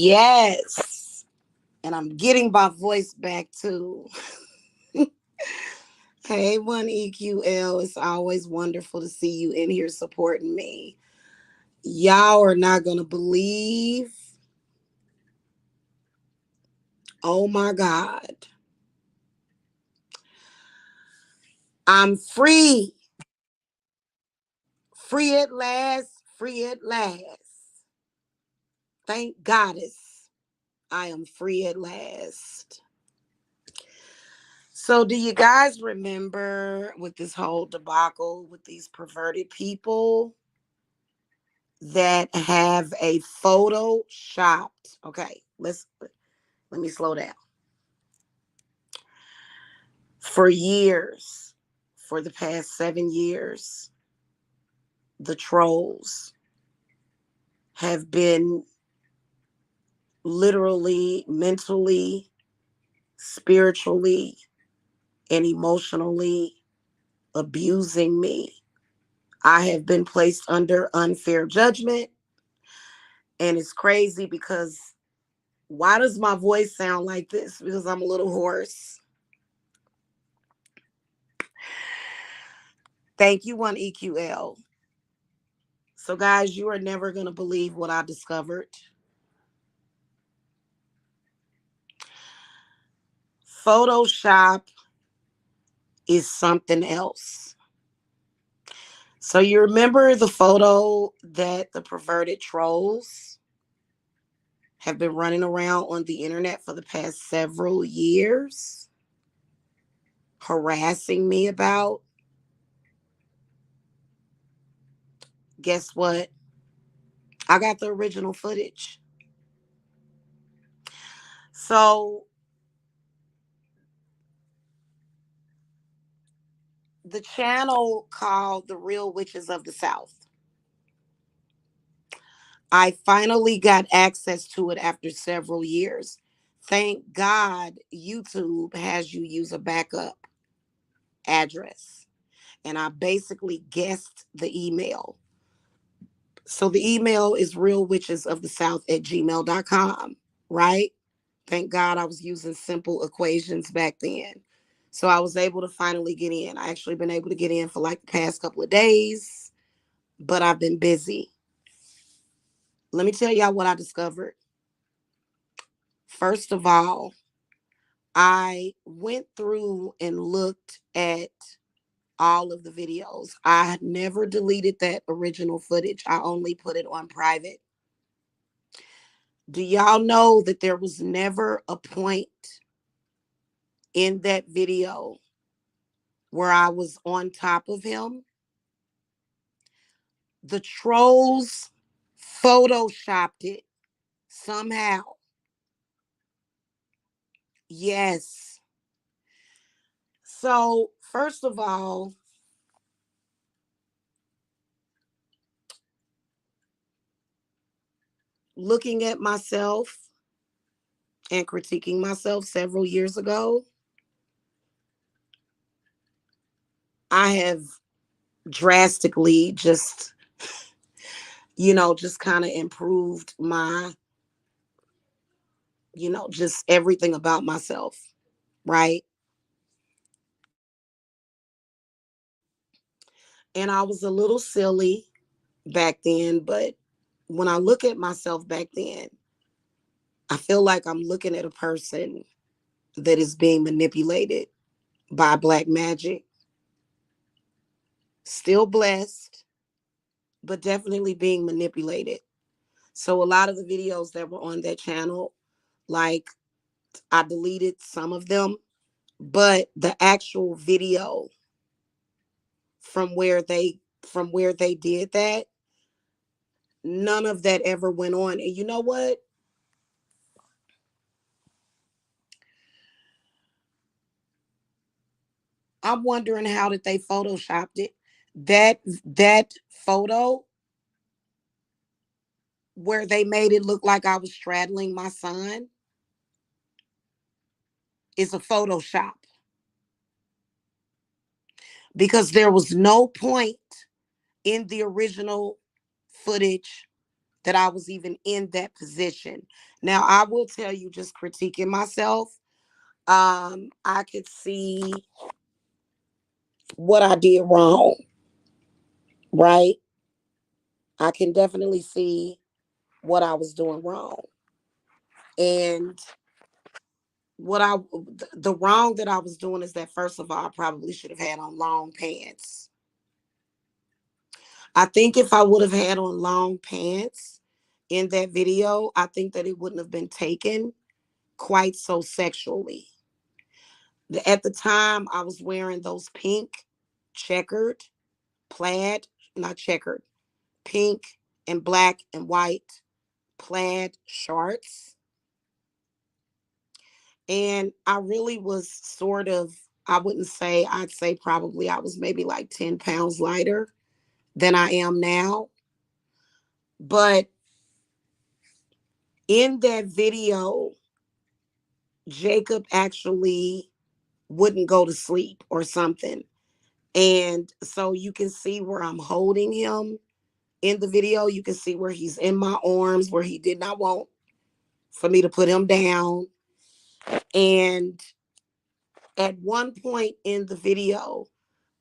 Yes. And I'm getting my voice back too. Hey, 1EQL. It's always wonderful to see you in here supporting me. Y'all are not going to believe. Oh my God. I'm free. Free at last. Free at last. Thank Goddess. I am free at last. So, do you guys remember with this whole debacle with these perverted people that have a photo shopped? Okay, let me slow down. For years, for the past 7 years, the trolls have been literally, mentally, spiritually, and emotionally abusing me. I have been placed under unfair judgment. And it's crazy because why does my voice sound like this? Because I'm a little hoarse. Thank you, 1EQL. So, guys, you are never going to believe what I discovered. Photoshop is something else. So, you remember the photo that the perverted trolls have been running around on the internet for the past several years, harassing me about? Guess what? I got the original footage. So, the channel called The Real Witches of the South. I finally got access to it after several years. Thank God YouTube has you use a backup address. And I basically guessed the email. So the email is realwitchesofthesouth@gmail.com, right? Thank God I was using simple equations back then. So I was able to finally get in. I actually been able to get in for like the past couple of days, but I've been busy. Let me tell y'all what I discovered. First of all, I went through and looked at all of the videos. I never deleted that original footage. I only put it on private. Do y'all know that there was never a point in that video where I was on top of him? The trolls photoshopped it somehow. Yes. So, first of all, looking at myself and critiquing myself several years ago, I have drastically just kind of improved my, just everything about myself, right? And I was a little silly back then, but when I look at myself back then, I feel like I'm looking at a person that is being manipulated by black magic. Still blessed, but definitely being manipulated. So a lot of the videos that were on that channel, like I deleted some of them, but the actual video from where they did that, none of that ever went on. And you know what? I'm wondering how did they photoshopped it. That photo where they made it look like I was straddling my son is a Photoshop, because there was no point in the original footage that I was even in that position. Now, I will tell you, just critiquing myself, I could see what I did wrong, right? I can definitely see what I was doing wrong. And the wrong that I was doing is that, first of all, I probably should have had on long pants. I think if I would have had on long pants in that video, I think that it wouldn't have been taken quite so sexually. At the time, I was wearing those pink checkered plaid, not checkered, pink and black and white plaid shorts. And I really was sort of, I wouldn't say, I'd say probably I was maybe like 10 pounds lighter than I am now. But in that video, Jacob actually wouldn't go to sleep or something. And so you can see where I'm holding him in the video. You can see where he's in my arms, where he did not want for me to put him down. And at one point in the video,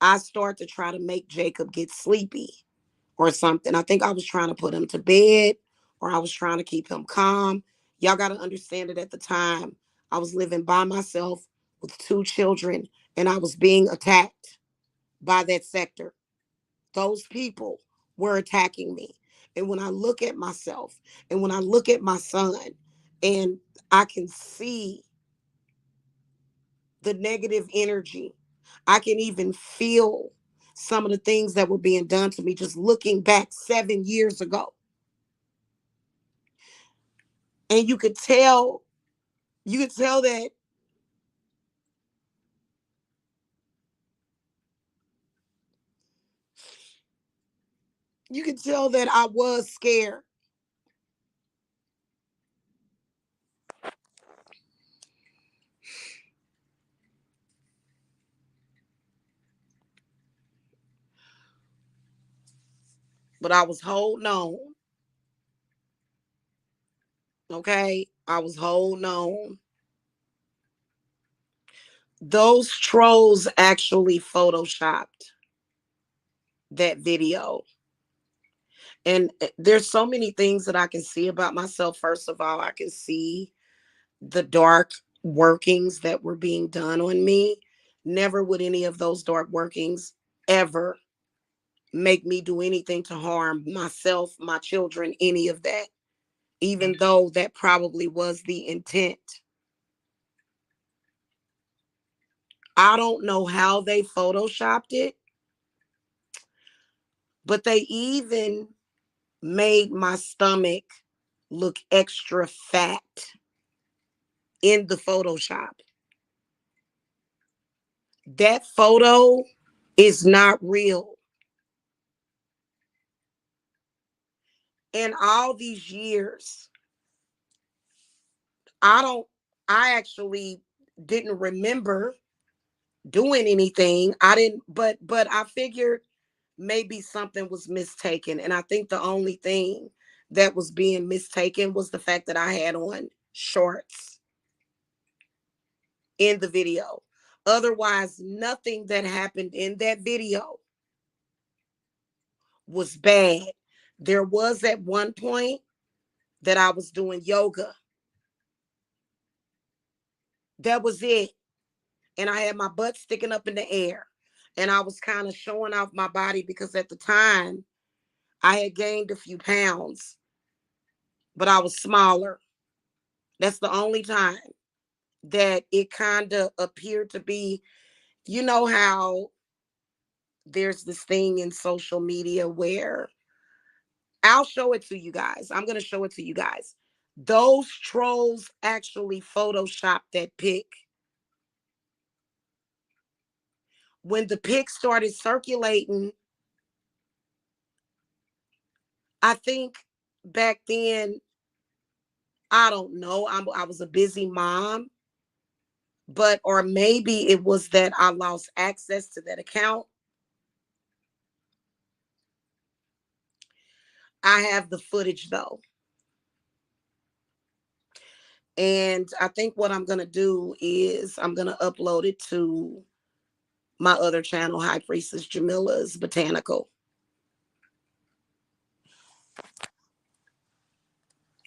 I start to try to make Jacob get sleepy or something. I think I was trying to put him to bed, or I was trying to keep him calm. Y'all got to understand that at the time, I was living by myself with 2 children, and I was being attacked by that sector. Those people were attacking me. And when I look at myself and when I look at my son, and I can see the negative energy, I can even feel some of the things that were being done to me just looking back 7 years ago. And you could tell that I was scared. But I was holding on. Okay. I was holding on. Those trolls actually photoshopped that video. And there's so many things that I can see about myself. First of all, I can see the dark workings that were being done on me. Never would any of those dark workings ever make me do anything to harm myself, my children, any of that, even though that probably was the intent. I don't know how they photoshopped it, but they even made my stomach look extra fat in the Photoshop. That photo is not real. In all these years, I don't, I actually didn't remember doing anything. I didn't, but I figured maybe something was mistaken. And I think the only thing that was being mistaken was the fact that I had on shorts in the video. Otherwise, nothing that happened in that video was bad. There was at one point that I was doing yoga. That was it. And I had my butt sticking up in the air. And I was kind of showing off my body because at the time I had gained a few pounds, but I was smaller. That's the only time that it kind of appeared to be, you know, how there's this thing in social media where I'll show it to you guys. I'm going to show it to you guys. Those trolls actually photoshopped that pic. When the pic started circulating, I think back then, I don't know, I was a busy mom, but, or maybe it was that I lost access to that account. I have the footage though. And I think what I'm going to do is I'm going to upload it to my other channel, High Priestess Jamila's Botanical.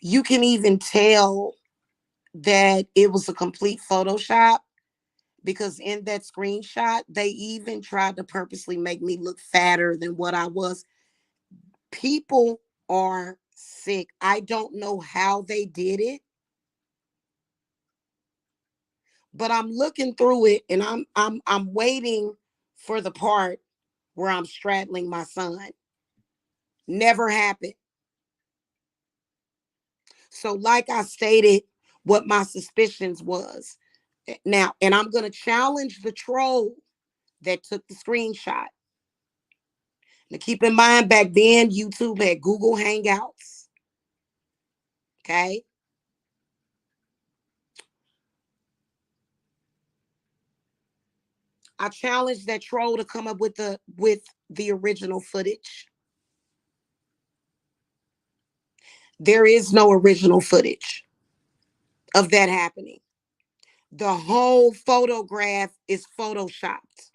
You can even tell that it was a complete Photoshop because in that screenshot, they even tried to purposely make me look fatter than what I was. People are sick. I don't know how they did it, but I'm looking through it and I'm waiting for the part where I'm straddling my son. Never happened. So like I stated what my suspicions was. Now, and I'm going to challenge the troll that took the screenshot. Now keep in mind back then YouTube had Google Hangouts. Okay? I challenged that troll to come up with the original footage. There is no original footage of that happening. The whole photograph is photoshopped.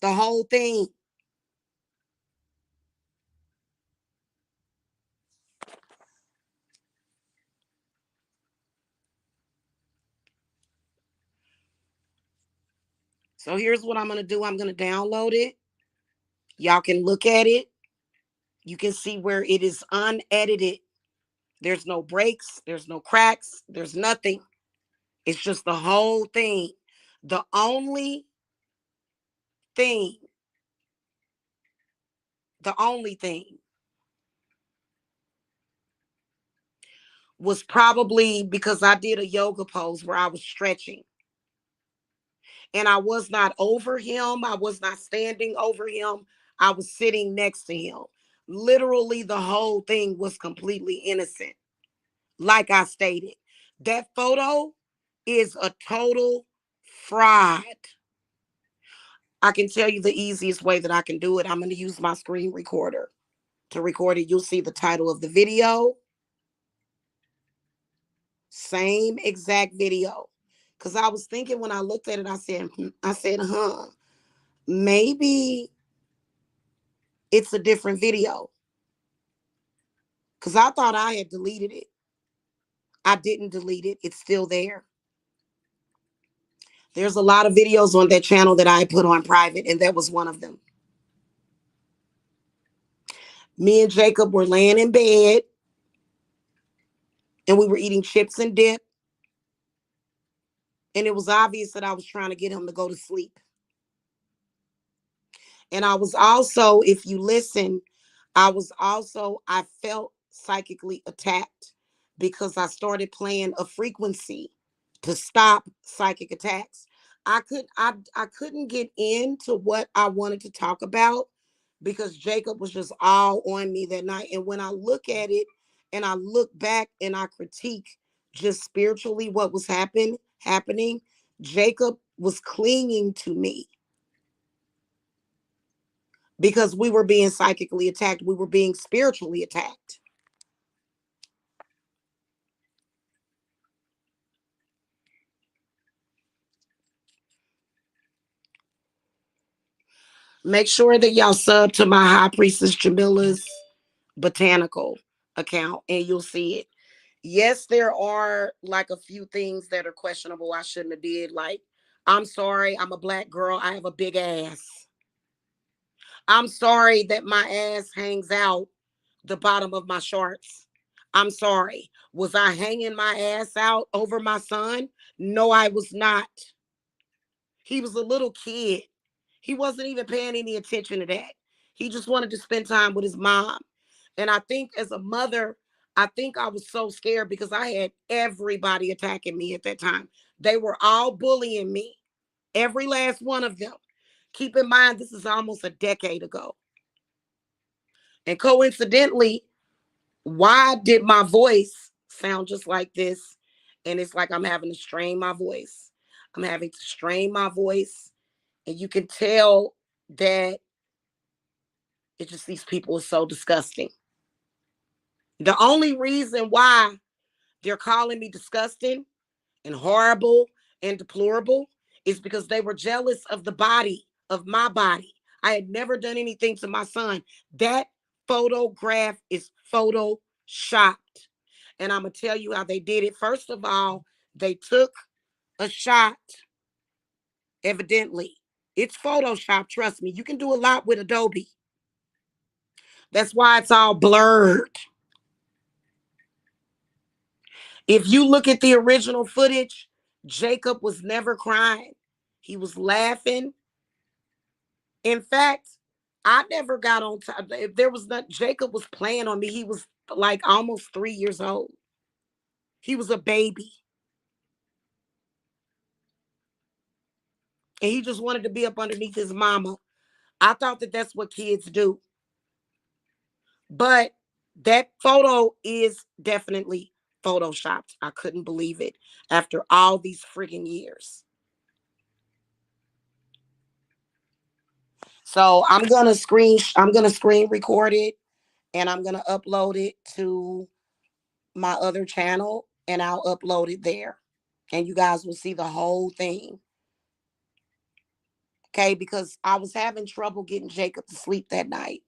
The whole thing. So here's what I'm going to do. I'm going to download it. Y'all can look at it. You can see where it is unedited. There's no breaks, there's no cracks, there's nothing. It's just the whole thing. The only thing, the only thing was probably because I did a yoga pose where I was stretching and I was not over him. I was not standing over him. I was sitting next to him. Literally, the whole thing was completely innocent. Like I stated, that photo is a total fraud. I can tell you the easiest way that I can do it. I'm going to use my screen recorder to record it. You'll see the title of the video. Same exact video. Because I was thinking when I looked at it, I said, maybe it's a different video. Because I thought I had deleted it. I didn't delete it. It's still there. There's a lot of videos on that channel that I put on private, and that was one of them. Me and Jacob were laying in bed, and we were eating chips and dip. And it was obvious that I was trying to get him to go to sleep. And I was also, if you listen, I felt psychically attacked because I started playing a frequency to stop psychic attacks. I couldn't get into what I wanted to talk about because Jacob was just all on me that night. And when I look at it and I look back and I critique just spiritually what was happening, Jacob was clinging to me because we were being psychically attacked. We were being spiritually attacked. Make sure that y'all sub to my High Priestess Jamila's Botanical account and you'll see it. Yes, there are like a few things that are questionable I shouldn't have did. Like, I'm sorry, I'm a black girl. I have a big ass. I'm sorry that my ass hangs out the bottom of my shorts. I'm sorry. Was I hanging my ass out over my son? No, I was not. He was a little kid. He wasn't even paying any attention to that. He just wanted to spend time with his mom. And I think as a mother, I think I was so scared because I had everybody attacking me at that time. They were all bullying me, every last one of them. Keep in mind, this is almost a decade ago. And coincidentally, why did my voice sound just like this? And it's like I'm having to strain my voice. I'm having to strain my voice. And you can tell that It's just these people are so disgusting. The only reason why they're calling me disgusting and horrible and deplorable is because they were jealous of the body, of my body. I had never done anything to my son. That photograph is photoshopped. And I'm going to tell you how they did it. First of all, they took a shot, evidently. It's Photoshop, trust me. You can do a lot with Adobe. That's why it's all blurred. If you look at the original footage, Jacob was never crying. He was laughing. In fact, I never got on time. If there was not, Jacob was playing on me. He was like almost 3 years old. He was a baby. And he just wanted to be up underneath his mama. I thought that that's what kids do. But that photo is definitely photoshopped. I couldn't believe it after all these friggin' years. So I'm gonna screen record it and I'm gonna upload it to my other channel and I'll upload it there. And you guys will see the whole thing. Okay, because I was having trouble getting Jacob to sleep that night.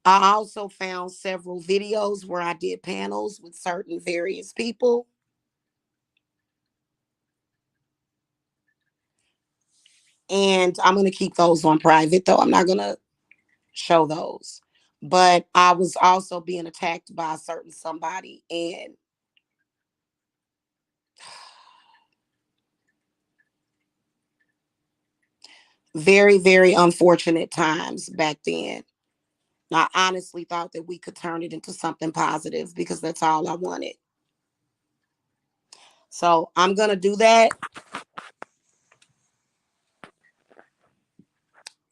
I also found several videos where I did panels with certain various people. And I'm going to keep those on private, though. I'm not going to show those. But I was also being attacked by a certain somebody. And very, very unfortunate times back then. I honestly thought that we could turn it into something positive because that's all I wanted. So I'm going to do that.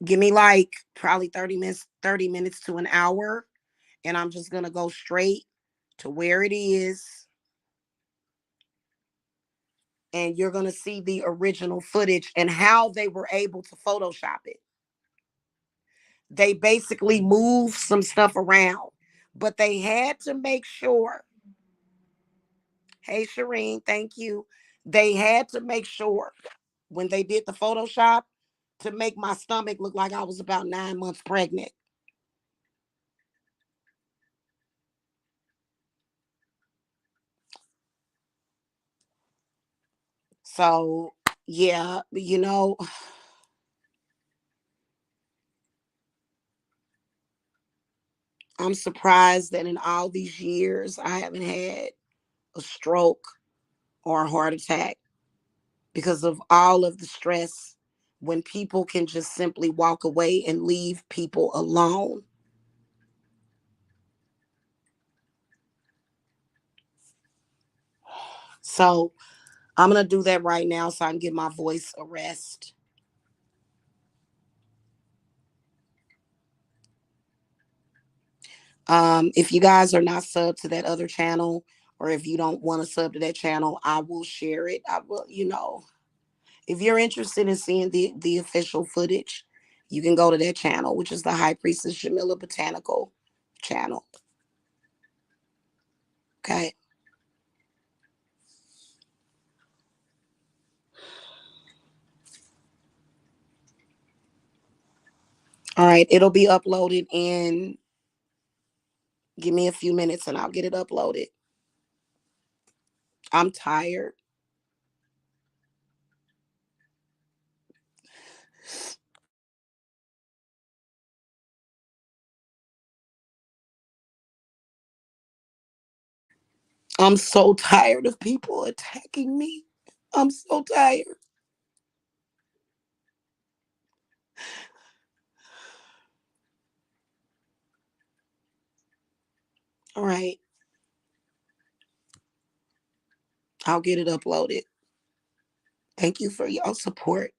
Give me like probably 30 minutes to an hour. And I'm just going to go straight to where it is. And you're going to see the original footage and how they were able to Photoshop it. They basically moved some stuff around, but they had to make sure. Hey, Shireen, thank you. They had to make sure when they did the Photoshop to make my stomach look like I was about 9 months pregnant. So, yeah, I'm surprised that in all these years I haven't had a stroke or a heart attack because of all of the stress when people can just simply walk away and leave people alone. So I'm going to do that right now so I can give my voice a rest. If you guys are not subbed to that other channel, or if you don't want to sub to that channel, I will share it. I will, if you're interested in seeing the official footage, you can go to that channel, which is the High Priestess Jamila Botanical channel. Okay. All right. It'll be uploaded in, give me a few minutes and I'll get it uploaded. I'm tired. I'm so tired of people attacking me. I'm so tired. All right. I'll get it uploaded. Thank you for your support.